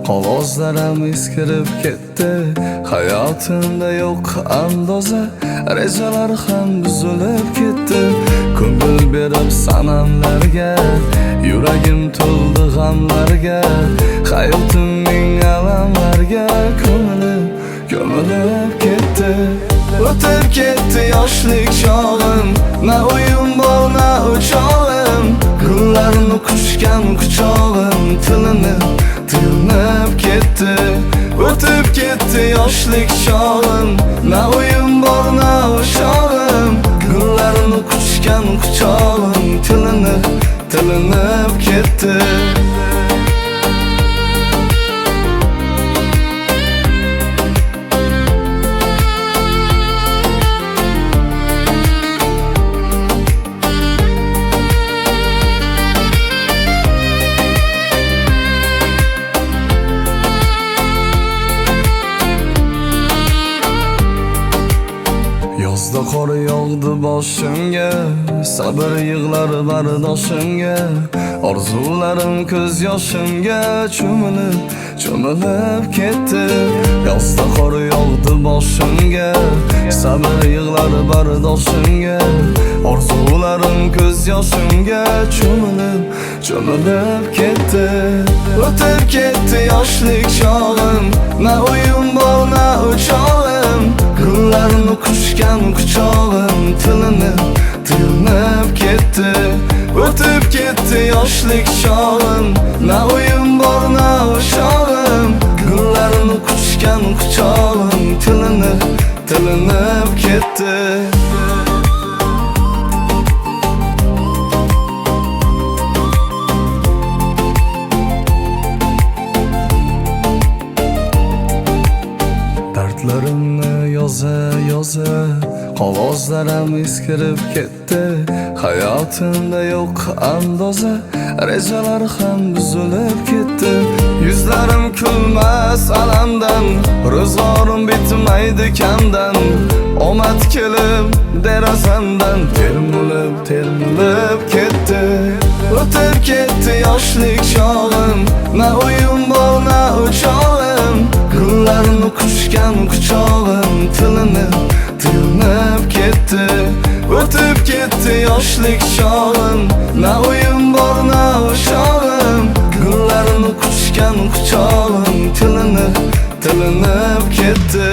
qog'ozlarim eskirib ketdi. Hayotimda yo'q andoza, rejalar ham buzilib ketdi. Ko'ngil berib sanamlarga, yuragim to'ldi g'amlarga, hayotimning alamlarga ko'milib ketdi. O'tib ketdi yoshlik chog'im, na uyim bor, na o'chog'im. Gullarni quchgan quchog'im tilinib ketdi. O'tib ketdi yoshlik chog'im, na uyim bor, na o'chog'im. Gullarni quchgan quchog'im tilinib ketdi. Yozda qor yog'di boshimga, sabr yig'lar bardoshimga. Orzularim ko'z yoshimga cho'milib ketdi. Yozda qor yog'di boshimga, sabr yig'lar bardoshimga. Orzularim ko'z yoshimga cho'milib ketdi. O'tib ketdi yoshlik chog'im, na uyim bor, na o'chog'im. Gullarni quchgan quchog'im tilinib ketdi. O'tib ketdi yoshlik chog'im, na uyim bor, na o'chog'im. Gullarni quchgan quchog'im tilinib ketdi. Dardlarimni yoza qog'ozlarim eskirib ketdi. Hayotimda yo'q andoza, rejalar ham buzilib ketdi. Yuzlarim kulmas alamdan, ro'zg'orim bitmaydi kamdan. Omad kelib derazamdan termilib ketdi. O'tib ketdi yoshlik chog'im, na uyim bor, na o'chog'im. Gullarni quchgan quchog'im tilinib ketdi. O'tib ketdi yoshlik chog'im, na uyim bor, na o'chog'im. Gullarni quchgan quchog'im tilinib ketdi.